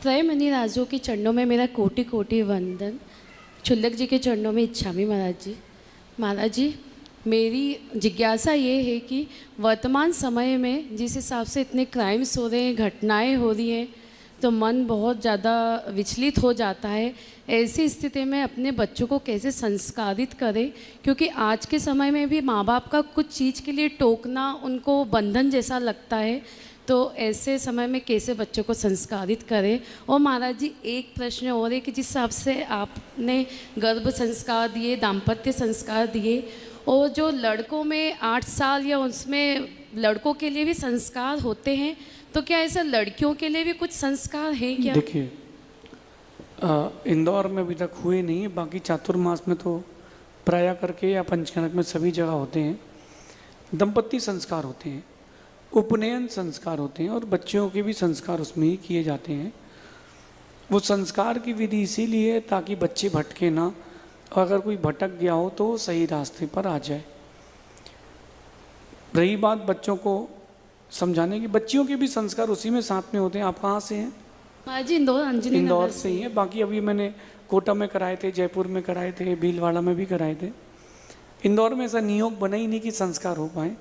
त्रयमणि राजों के चरणों में मेरा कोटि कोटि वंदन। क्षुल्लक जी के चरणों में इच्छामि महाराज जी। महाराज जी, मेरी जिज्ञासा ये है कि वर्तमान समय में जिस हिसाब से इतने क्राइम्स हो रहे हैं, घटनाएं हो रही हैं, तो मन बहुत ज़्यादा विचलित हो जाता है। ऐसी स्थिति में अपने बच्चों को कैसे संस्कारित करें, क्योंकि आज के समय में भी माँ बाप का कुछ चीज़ के लिए टोकना उनको बंधन जैसा लगता है। तो ऐसे समय में कैसे बच्चों को संस्कारित करें। और महाराज जी, एक प्रश्न और है कि जिस हिसाब से आपने गर्भ संस्कार दिए, दाम्पत्य संस्कार दिए, और जो लड़कों में 8 साल या उसमें लड़कों के लिए भी संस्कार होते हैं, तो क्या ऐसा लड़कियों के लिए भी कुछ संस्कार हैं क्या? देखिए, इंदौर में अभी तक हुए नहीं है, बाकी चातुर्मास में तो प्राय करके या पंचकनक में सभी जगह होते हैं। दंपत्ति संस्कार होते हैं, उपनयन संस्कार होते हैं, और बच्चों के भी संस्कार उसमें ही किए जाते हैं। वो संस्कार की विधि इसीलिए है ताकि बच्चे भटके ना, और अगर कोई भटक गया हो तो सही रास्ते पर आ जाए। रही बात बच्चों को समझाने की, बच्चियों के भी संस्कार उसी में साथ में होते हैं। आप कहाँ से हैं? महाराज जी, इंदौर से ही है। बाकी अभी मैंने कोटा में कराए थे, जयपुर में कराए थे, भीलवाड़ा में भी कराए थे। इंदौर में ऐसा नियोग बना ही नहीं कि संस्कार हो पाए।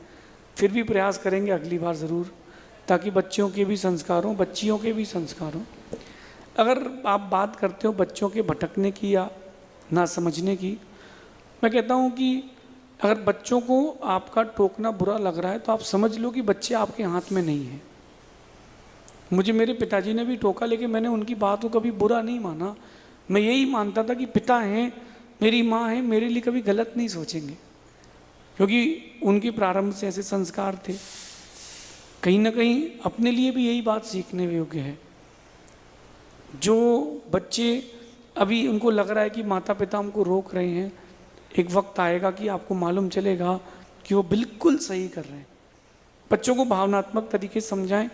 फिर भी प्रयास करेंगे अगली बार ज़रूर, ताकि बच्चियों के भी संस्कार हों, बच्चियों के भी संस्कार हों। अगर आप बात करते हो बच्चों के भटकने की या ना समझने की, मैं कहता हूँ कि अगर बच्चों को आपका टोकना बुरा लग रहा है तो आप समझ लो कि बच्चे आपके हाथ में नहीं हैं। मुझे मेरे पिताजी ने भी टोका, लेकिन मैंने उनकी बात को कभी बुरा नहीं माना। मैं यही मानता था कि पिता हैं, मेरी माँ है, मेरे लिए कभी गलत नहीं सोचेंगे, क्योंकि उनके प्रारंभ से ऐसे संस्कार थे। कहीं ना कहीं अपने लिए भी यही बात सीखने योग्य है। जो बच्चे अभी उनको लग रहा है कि माता पिता हमको रोक रहे हैं, एक वक्त आएगा कि आपको मालूम चलेगा कि वो बिल्कुल सही कर रहे हैं। बच्चों को भावनात्मक तरीके से समझाएं,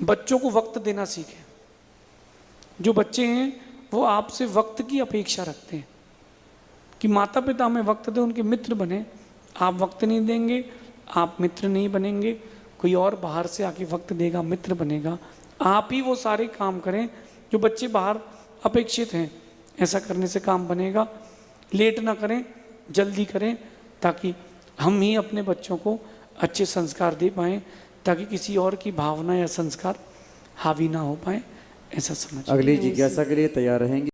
बच्चों को वक्त देना सीखें। जो बच्चे हैं वो आपसे वक्त की अपेक्षा रखते हैं कि माता पिता हमें वक्त दें, उनके मित्र बने। आप वक्त नहीं देंगे, आप मित्र नहीं बनेंगे, कोई और बाहर से आके वक्त देगा, मित्र बनेगा। आप ही वो सारे काम करें जो बच्चे बाहर अपेक्षित हैं। ऐसा करने से काम बनेगा। लेट ना करें, जल्दी करें, ताकि हम ही अपने बच्चों को अच्छे संस्कार दे पाएँ, ताकि किसी और की भावना या संस्कार हावी ना हो पाए। ऐसा समझ। अगली जिज्ञासा के लिए तैयार रहेंगे।